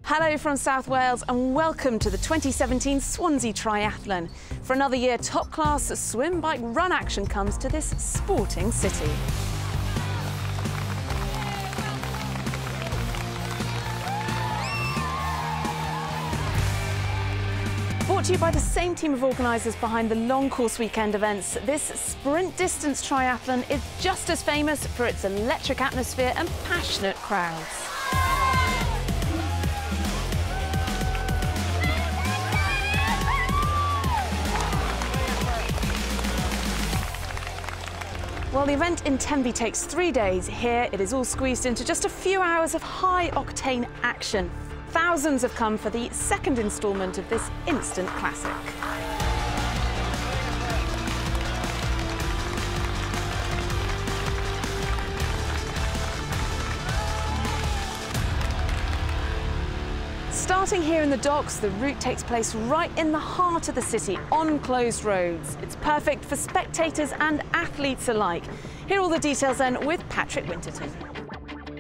Hello from South Wales and welcome to the 2017 Swansea Triathlon. For another year, top-class swim, bike, run action comes to this sporting city. Brought to you by the same team of organisers behind the long course weekend events, this sprint distance triathlon is just as famous for its electric atmosphere and passionate crowds. While the event in Tenby takes 3 days, here it is all squeezed into just a few hours of high-octane action. Thousands have come for the second instalment of this instant classic. Starting here in the docks, the route takes place right in the heart of the city, on closed roads. It's perfect for spectators and athletes alike. Here are all the details then with Patrick Winterton.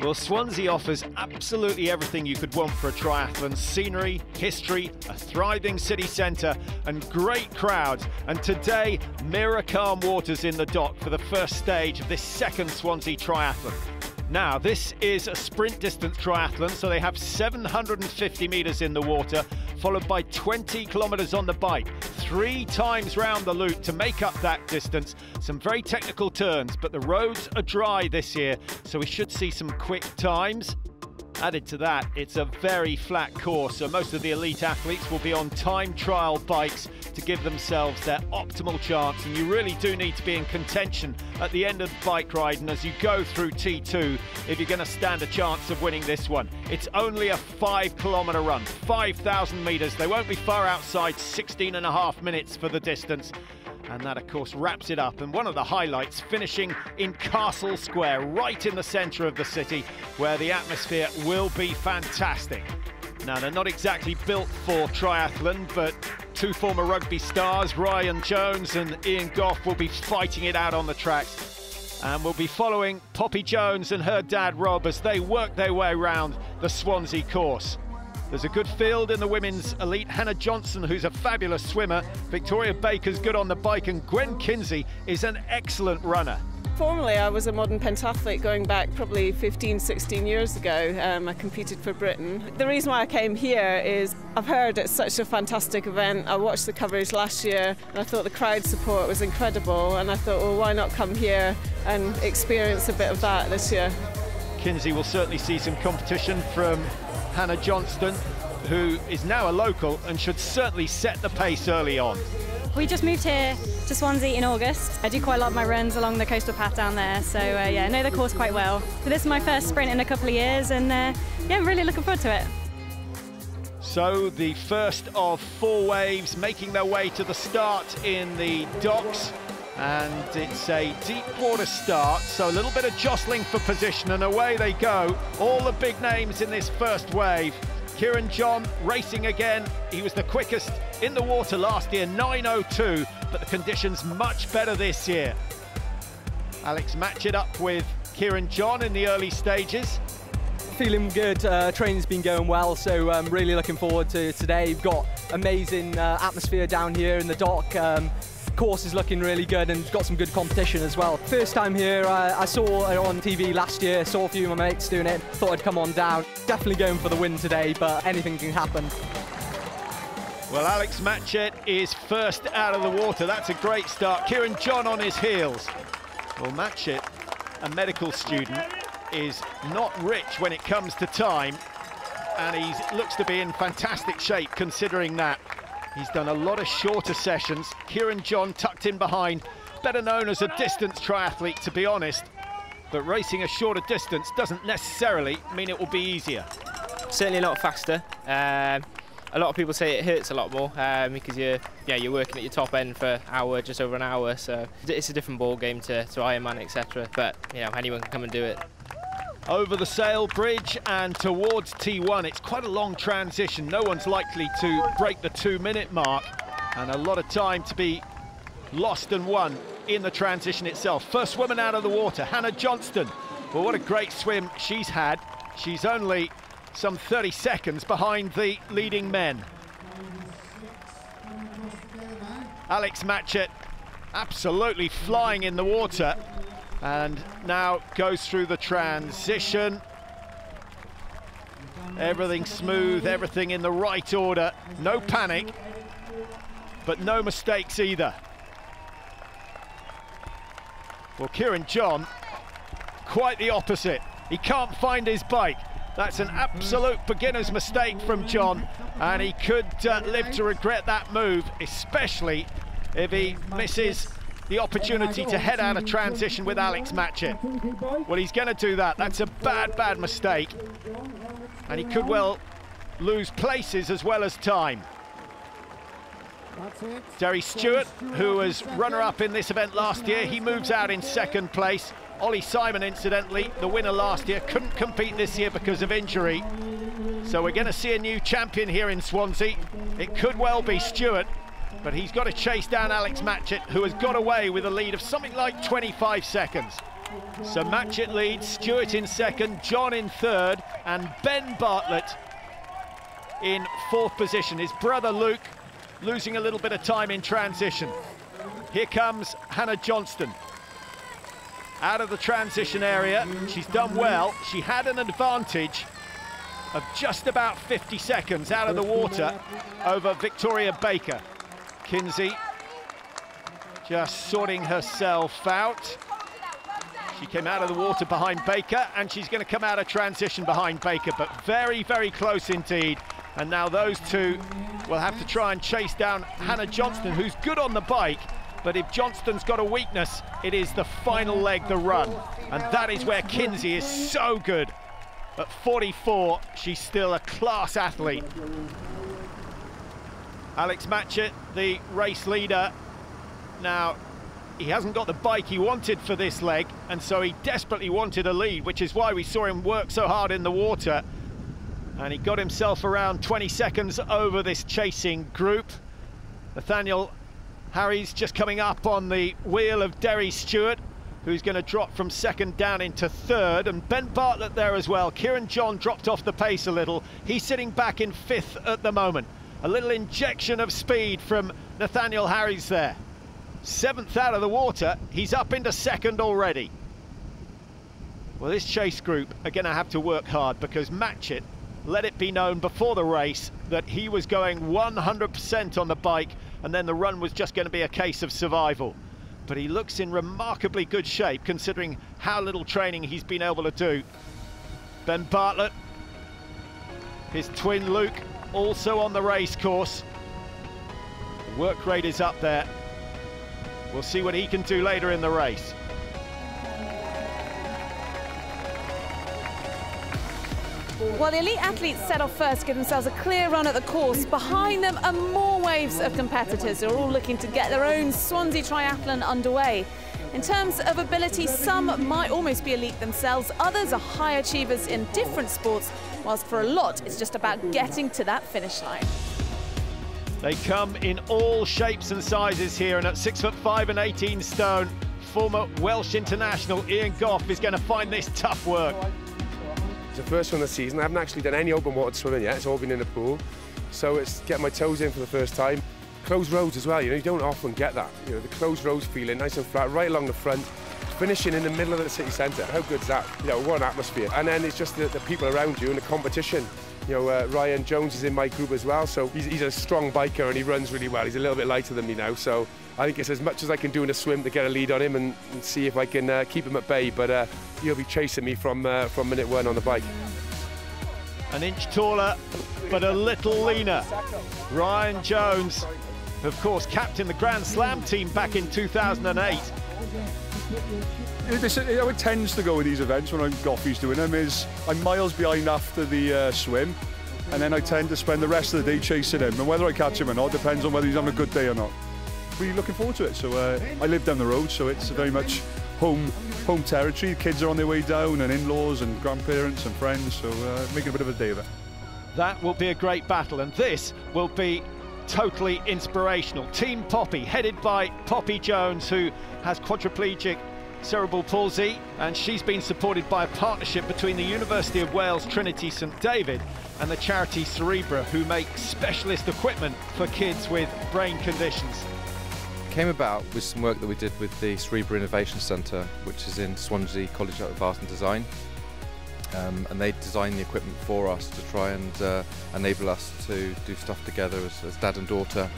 Well, Swansea offers absolutely everything you could want for a triathlon: scenery, history, a thriving city centre and great crowds. And today, mirror calm waters in the dock for the first stage of this second Swansea Triathlon. Now, this is a sprint distance triathlon, so they have 750 metres in the water, followed by 20 kilometres on the bike, 3 times round the loop to make up that distance. Some very technical turns, but the roads are dry this year, so we should see some quick times. Added to that, it's a very flat course, so most of the elite athletes will be on time trial bikes to give themselves their optimal chance, and you really do need to be in contention at the end of the bike ride and as you go through T2 if you're going to stand a chance of winning this one. It's only a 5-kilometre run, 5,000 metres. They won't be far outside 16.5 minutes for the distance. And that, of course, wraps it up. And one of the highlights, finishing in Castle Square, right in the centre of the city, where the atmosphere will be fantastic. Now, they're not exactly built for triathlon, but 2 former rugby stars, Ryan Jones and Ian Goff, will be fighting it out on the tracks. And we'll be following Poppy Jones and her dad, Rob, as they work their way around the Swansea course. There's a good field in the women's elite. Hannah Johnston, who's a fabulous swimmer. Victoria Baker's good on the bike, and Gwen Kinsey is an excellent runner. Formerly, I was a modern pentathlete going back probably 15, 16 years ago. I competed for Britain. The reason why I came here is I've heard it's such a fantastic event. I watched the coverage last year and I thought the crowd support was incredible, and I thought, well, why not come here and experience a bit of that this year? Kinsey will certainly see some competition from Hannah Johnston, who is now a local and should certainly set the pace early on. We just moved here to Swansea in August. I do quite a lot of my runs along the coastal path down there, so yeah, I know the course quite well. So this is my first sprint in a couple of years, and yeah, I'm really looking forward to it. So the first of 4 waves making their way to the start in the docks, and it's a Deepwater Start, so a little bit of jostling for position, and away they go. All the big names in this first wave. Kieran John racing again. He was the quickest in the water last year, 9:02, but the conditions much better this year. Alex match it up with Kieran John in the early stages. Feeling good, training's been going well, so I'm really looking forward to today. We've got amazing atmosphere down here in the dock. Course is looking really good and got some good competition as well. First time here, I saw it on TV last year, saw a few of my mates doing it, thought I'd come on down. Definitely going for the win today, but anything can happen. Well, Alex Matchett is first out of the water. That's a great start. Kieran John on his heels. Well, Matchett, a medical student, is not rich when it comes to time, and he looks to be in fantastic shape considering that. He's done a lot of shorter sessions. Kieran John tucked in behind, better known as a distance triathlete, to be honest. But racing a shorter distance doesn't necessarily mean it will be easier. Certainly a lot faster. A lot of people say it hurts a lot more because you're working at your top end for an hour, just over an hour. So it's a different ball game to Ironman, etc. But you know, anyone can come and do it. Over the sail bridge and towards T1. It's quite a long transition. No one's likely to break the 2-minute mark, and a lot of time to be lost and won in the transition itself. First woman out of the water, Hannah Johnston. Well, what a great swim she's had. She's only some 30 seconds behind the leading men. Alex Matchett absolutely flying in the water, and now goes through the transition. Everything smooth, everything in the right order. No panic, but no mistakes either. Well, Kieran John, quite the opposite. He can't find his bike. That's an absolute beginner's mistake from John, and he could live to regret that move, especially if he misses the opportunity to head out of transition with Alex Matchett. Well, he's going to do that. That's a bad mistake, and he could well lose places as well as time. Derry Stewart, who was runner-up in this event last year, he moves out in second place. Ollie Simon, incidentally, the winner last year, couldn't compete this year because of injury. So we're going to see a new champion here in Swansea. It could well be Stewart, but he's got to chase down Alex Matchett, who has got away with a lead of something like 25 seconds. So Matchett leads, Stewart in second, John in third, and Ben Bartlett in fourth position. His brother Luke losing a little bit of time in transition. Here comes Hannah Johnston. Out of the transition area, she's done well. She had an advantage of just about 50 seconds out of the water over Victoria Baker. Kinsey just sorting herself out. She came out of the water behind Baker, and she's going to come out of transition behind Baker, but very close indeed. And now those two will have to try and chase down Hannah Johnston, who's good on the bike, but if Johnston's got a weakness, it is the final leg, the run. And that is where Kinsey is so good. At 44, she's still a class athlete. Alex Matchett, the race leader. Now, he hasn't got the bike he wanted for this leg, and so he desperately wanted a lead, which is why we saw him work so hard in the water. And he got himself around 20 seconds over this chasing group. Nathaniel Harries just coming up on the wheel of Derry Stewart, who's going to drop from second down into third, and Ben Bartlett there as well. Kieran John dropped off the pace a little. He's sitting back in fifth at the moment. A little injection of speed from Nathaniel Harries there. Seventh out of the water, he's up into second already. Well, this chase group are going to have to work hard, because Matchett let it be known before the race that he was going 100% on the bike, and then the run was just going to be a case of survival. But he looks in remarkably good shape, considering how little training he's been able to do. Ben Bartlett, his twin Luke, also on the race course. The work rate is up there. We'll see what he can do later in the race. Well, the elite athletes set off first, give themselves a clear run at the course. Behind them are more waves of competitors who are all looking to get their own Swansea Triathlon underway. In terms of ability, some might almost be elite themselves, others are high achievers in different sports, whilst for a lot it's just about getting to that finish line. They come in all shapes and sizes here, and at 6'5" and 18 stone, former Welsh international Ian Goff is going to find this tough work. It's the first one of the season. I haven't actually done any open water swimming yet. It's all been in the pool. So it's getting my toes in for the first time. Closed roads as well, you know, you don't often get that. You know, the closed roads feeling nice and flat, right along the front, finishing in the middle of the city centre. How good's that? You know, what an atmosphere. And then it's just the people around you and the competition. You know, Ryan Jones is in my group as well, so he's a strong biker and he runs really well. He's a little bit lighter than me now, so I think it's as much as I can do in a swim to get a lead on him and see if I can keep him at bay, but he'll be chasing me from minute one on the bike. An inch taller, but a little leaner. Ryan Jones, of course, captained the Grand Slam team back in 2008. How it tends to go with these events when Goffy's doing them is I'm miles behind after the swim, and then I tend to spend the rest of the day chasing him, and whether I catch him or not depends on whether he's having a good day or not. Really looking forward to it. So I live down the road, so it's very much home territory. The kids are on their way down, and in-laws and grandparents and friends, so making a bit of a day of it. That will be a great battle, and this will be totally inspirational. Team Poppy, headed by Poppy Jones, who has quadriplegic cerebral palsy, and she's been supported by a partnership between the University of Wales Trinity St David and the charity Cerebra, who make specialist equipment for kids with brain conditions. Came about with some work that we did with the Cerebra Innovation Centre, which is in Swansea College of Art and Design. And they designed the equipment for us to try and enable us to do stuff together as dad and daughter.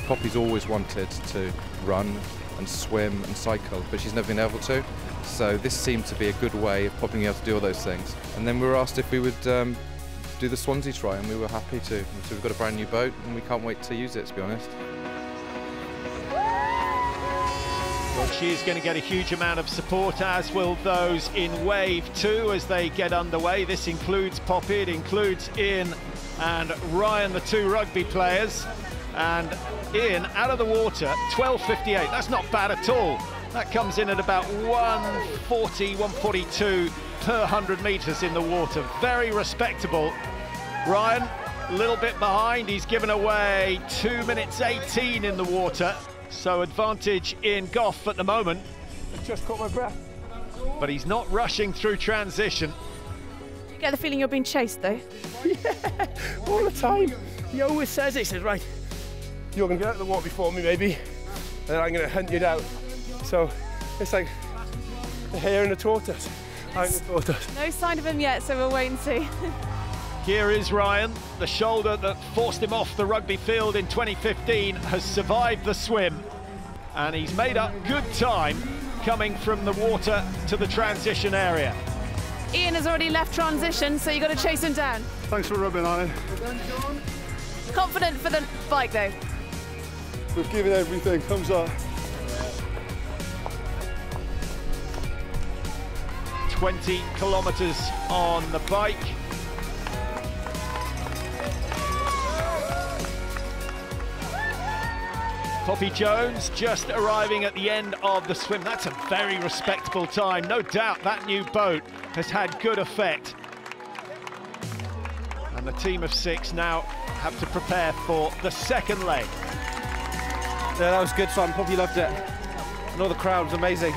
Poppy's always wanted to run and swim and cycle, but she's never been able to. So this seemed to be a good way of Poppy being able to do all those things. And then we were asked if we would do the Swansea Tri, and we were happy to. So we've got a brand new boat, and we can't wait to use it, to be honest. Well, she's going to get a huge amount of support, as will those in Wave 2 as they get underway. This includes Poppy, it includes Ian and Ryan, the two rugby players. And Ian, out of the water, 12.58. That's not bad at all. That comes in at about 140, 142 per 100 metres in the water. Very respectable. Ryan, a little bit behind. He's given away 2 minutes 18 in the water. So advantage in Goff at the moment. I just caught my breath. But he's not rushing through transition. You get the feeling you're being chased, though? Yeah, all the time. He always says it. He says, right, you're going to get out of the water before me, maybe, and then I'm going to hunt you down. So it's like the hare and the tortoise. I'm the tortoise. No sign of him yet, so we'll wait and see. Here is Ryan. The shoulder that forced him off the rugby field in 2015 has survived the swim, and he's made up good time coming from the water to the transition area. Ian has already left transition, so you've got to chase him down. Thanks for rubbing on it. Confident for the bike, though? We've given everything, thumbs up. 20 kilometres on the bike. Poppy Jones just arriving at the end of the swim. That's a very respectable time. No doubt that new boat has had good effect. And the team of 6 now have to prepare for the second leg. Yeah, that was good fun. Poppy loved it. And all the crowd was amazing.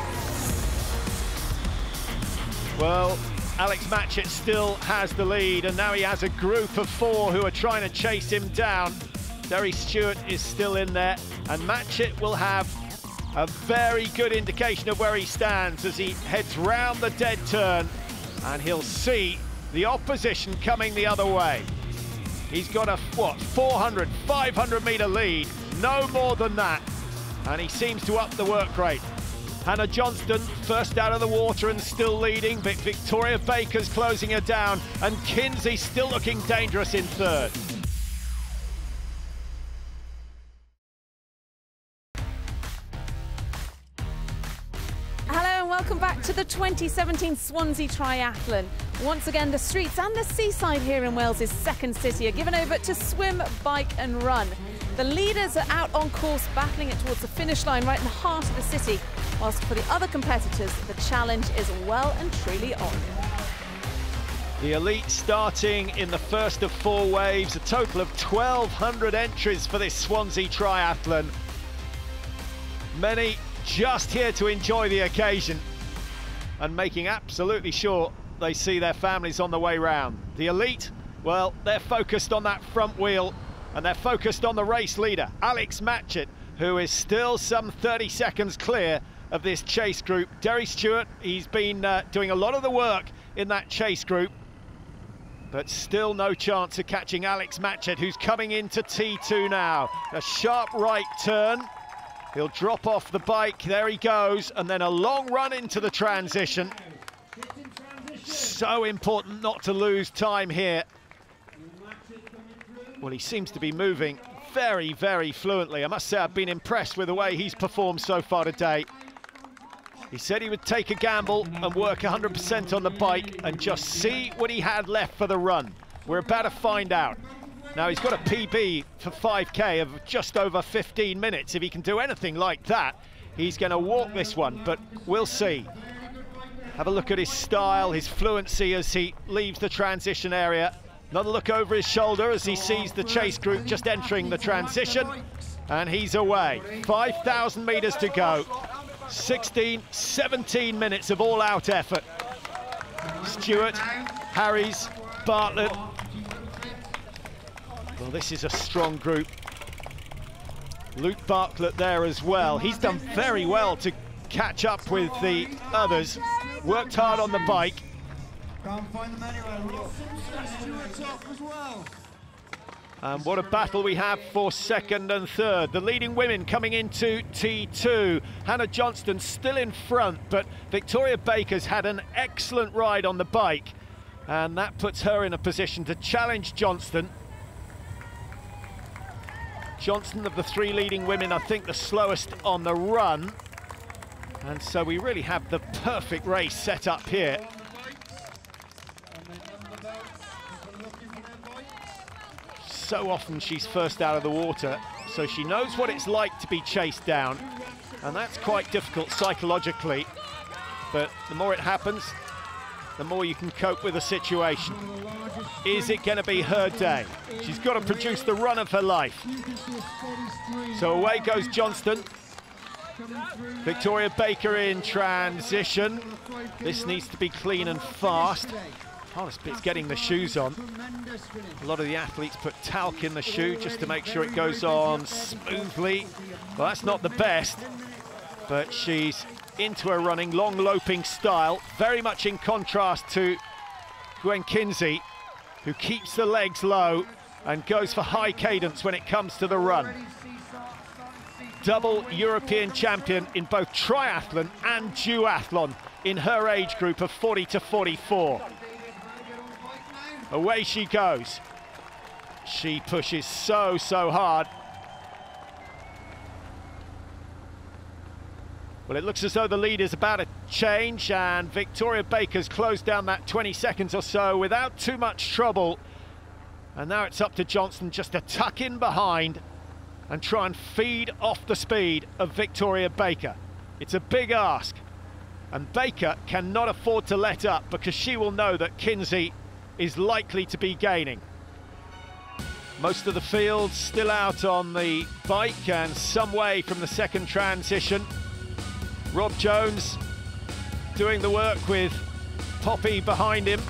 Well, Alex Matchett still has the lead, and now he has a group of 4 who are trying to chase him down. Derry Stewart is still in there, and Matchett will have a very good indication of where he stands as he heads round the dead turn, and he'll see the opposition coming the other way. He's got a, 400, 500 metre lead, no more than that, and he seems to up the work rate. Hannah Johnston first out of the water and still leading, but Victoria Baker's closing her down, and Kinsey still looking dangerous in third. Welcome back to the 2017 Swansea Triathlon. Once again, the streets and the seaside here in Wales' second city are given over to swim, bike and run. The leaders are out on course, battling it towards the finish line right in the heart of the city, whilst for the other competitors, the challenge is well and truly on. The elite starting in the first of 4 waves, a total of 1,200 entries for this Swansea Triathlon. Many just here to enjoy the occasion and making absolutely sure they see their families on the way round. The elite, well, they're focused on that front wheel, and they're focused on the race leader, Alex Matchett, who is still some 30 seconds clear of this chase group. Derry Stewart, he's been doing a lot of the work in that chase group, but still no chance of catching Alex Matchett, who's coming into T2 now. A sharp right turn. He'll drop off the bike, there he goes, and then a long run into the transition. So important not to lose time here. Well, he seems to be moving very, very fluently. I must say I've been impressed with the way he's performed so far today. He said he would take a gamble and work 100% on the bike and just see what he had left for the run. We're about to find out. Now, he's got a PB for 5K of just over 15 minutes. If he can do anything like that, he's going to walk this one, but we'll see. Have a look at his style, his fluency as he leaves the transition area. Another look over his shoulder as he sees the chase group just entering the transition, and he's away. 5,000 metres to go. 16, 17 minutes of all-out effort. Stewart, Harries, Bartlett. Well, this is a strong group. Luke Bartlett there as well. He's done very well to catch up with the others. Worked hard on the bike. And what a battle we have for second and third. The leading women coming into T2. Hannah Johnston still in front, but Victoria Baker's had an excellent ride on the bike, and that puts her in a position to challenge Johnston. Johnston, of the three leading women, I think the slowest on the run. And so we really have the perfect race set up here. So often she's first out of the water, so she knows what it's like to be chased down, and that's quite difficult psychologically, but the more it happens, the more you can cope with the situation. Is it going to be her day? She's got to produce the run of her life. So away goes Johnston. Victoria Baker in transition. This needs to be clean and fast. Hardest bit's getting the shoes on. A lot of the athletes put talc in the shoe just to make sure it goes on smoothly. Well, that's not the best, but she's into her running, long loping style, very much in contrast to Gwen Kinsey, who keeps the legs low and goes for high cadence when it comes to the run. Double European champion in both triathlon and duathlon in her age group of 40 to 44. Away she goes. She pushes so hard. Well, it looks as though the lead is about to change, and Victoria Baker's closed down that 20 seconds or so without too much trouble. And now it's up to Johnston just to tuck in behind and try and feed off the speed of Victoria Baker. It's a big ask, and Baker cannot afford to let up, because she will know that Kinsey is likely to be gaining. Most of the field still out on the bike and some way from the second transition. Rob Jones doing the work with Poppy behind him.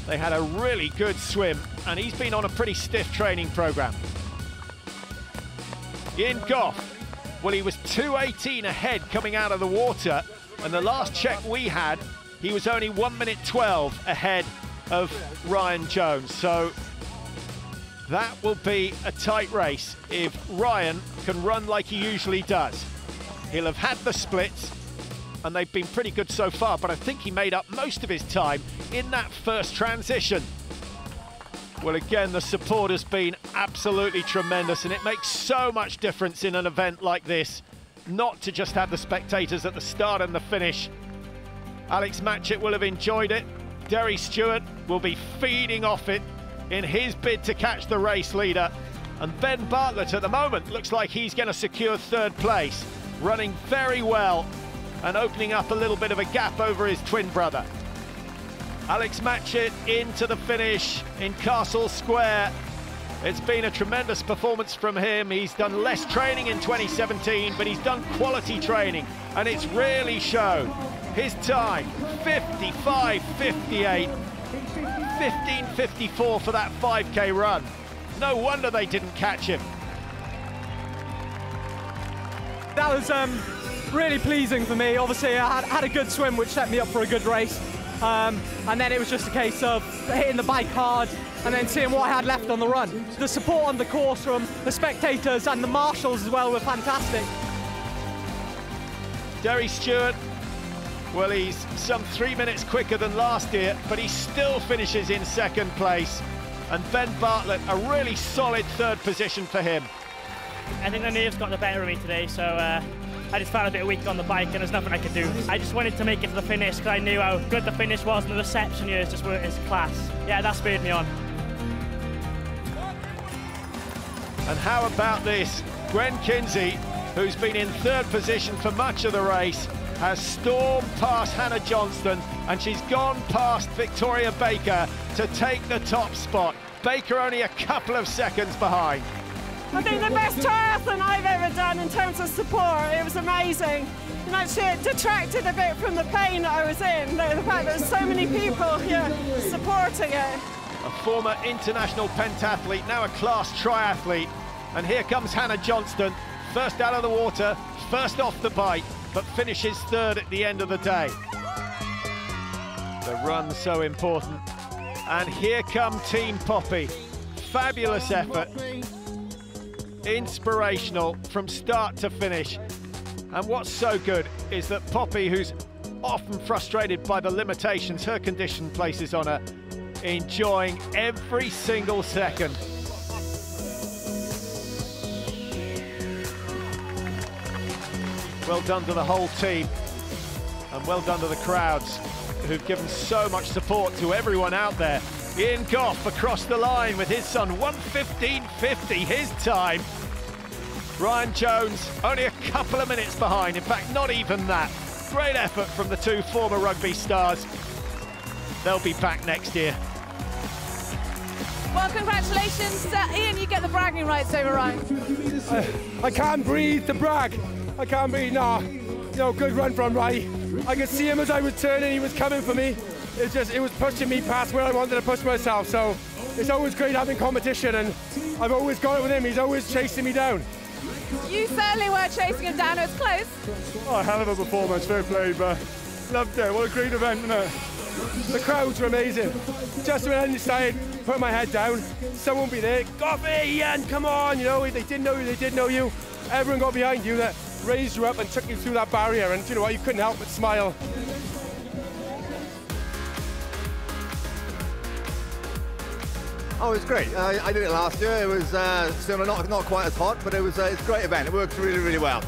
They had a really good swim, and he's been on a pretty stiff training program. Ian Goff, well, he was 2:18 ahead coming out of the water, and the last check we had, he was only 1 minute 12 ahead of Ryan Jones. So that will be a tight race if Ryan can run like he usually does. He'll have had the splits, and they've been pretty good so far, but I think he made up most of his time in that first transition. Well, again, the support has been absolutely tremendous, and it makes so much difference in an event like this, not to just have the spectators at the start and the finish. Alex Matchett will have enjoyed it. Derry Stewart will be feeding off it in his bid to catch the race leader. And Ben Bartlett at the moment looks like he's going to secure third place, running very well and opening up a little bit of a gap over his twin brother. Alex Matchett into the finish in Castle Square. It's been a tremendous performance from him. He's done less training in 2017, but he's done quality training, and it's really shown. His time, 55.58, 15.54 for that 5K run. No wonder they didn't catch him. That was really pleasing for me. Obviously, I had a good swim, which set me up for a good race. And then it was just a case of hitting the bike hard and then seeing what I had left on the run. The support on the course from the spectators and the marshals as well were fantastic. Derry Stewart, well, he's some 3 minutes quicker than last year, but he still finishes in second place. And Ben Bartlett, a really solid third position for him. I think the nerves got the better of me today, so I just found a bit weak on the bike, and there's nothing I could do. I just wanted to make it to the finish because I knew how good the finish was, and the reception here is just class. Yeah, that spurred me on. And how about this? Gwen Kinsey, who's been in third position for much of the race, has stormed past Hannah Johnston, and she's gone past Victoria Baker to take the top spot. Baker only a couple of seconds behind. I think the best triathlon I've ever done in terms of support. It was amazing. And actually it detracted a bit from the pain that I was in, the fact that there's so many people here supporting it. A former international pentathlete, now a class triathlete. And here comes Hannah Johnston, first out of the water, first off the bike, but finishes third at the end of the day. The run so important. And here come Team Poppy. Fabulous effort. Inspirational from start to finish. And what's so good is that Poppy, who's often frustrated by the limitations her condition places on her, enjoying every single second. Well done to the whole team, and well done to the crowds who've given so much support to everyone out there. Ian Goff across the line with his son, 1:15.50 his time. Ryan Jones only a couple of minutes behind, in fact not even that. Great effort from the two former rugby stars. They'll be back next year. Well, congratulations. Ian, you get the bragging rights over Ryan. I can't breathe to brag. I can't breathe, no. You know, good run from Ryan. I could see him as I was turning, he was coming for me. It was pushing me past where I wanted to push myself. So it's always great having competition, and I've always got it with him. He's always chasing me down. You certainly were chasing him down, it was close. Oh, hell of a performance, fair play, but loved it. What a great event, isn't it? The crowds were amazing. Just when I decided to put my head down, someone would be there. Goffy, Ian, come on, you know, they didn't know you, they did know you. Everyone got behind you that raised you up and took you through that barrier, and you know what, you couldn't help but smile. Oh, it was great. I did it last year. It was similar, not quite as hot, but it's a great event. It works really, really well.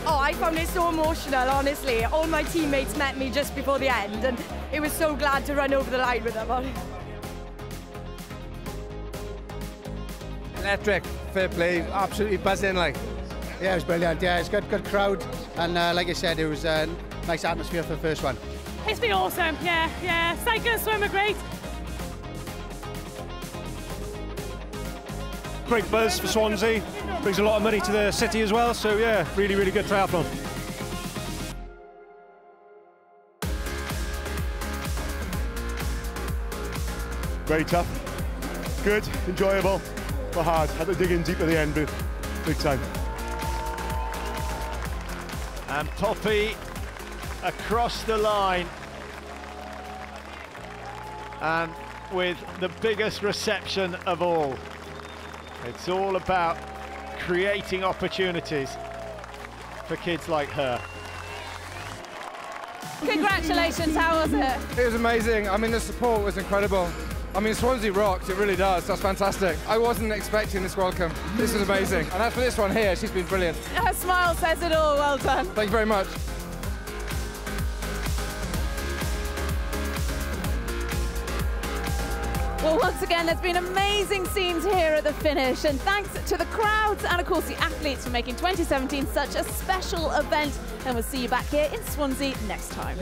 Oh, I found it so emotional, honestly. All my teammates met me just before the end, and it was so glad to run over the line with them. Electric, fair play, absolutely buzzing, like. Yeah, it was brilliant. Yeah, it's good crowd, and like I said, it was a nice atmosphere for the first one. It's been awesome, yeah. Cyclists swim are great. Great buzz for Swansea, brings a lot of money to the city as well, so yeah, really, really good triathlon. Very tough, good, enjoyable, but hard. Had to dig in deep at the end, but big time. And Poppy across the line, and with the biggest reception of all. It's all about creating opportunities for kids like her. Congratulations, how was it? It was amazing. I mean, the support was incredible. I mean, Swansea rocks, it really does. That's fantastic. I wasn't expecting this welcome. This was amazing. And as for this one here, she's been brilliant. Her smile says it all, well done. Thank you very much. Well, once again, there's been amazing scenes here at the finish, and thanks to the crowds and, of course, the athletes for making 2017 such a special event. And we'll see you back here in Swansea next time.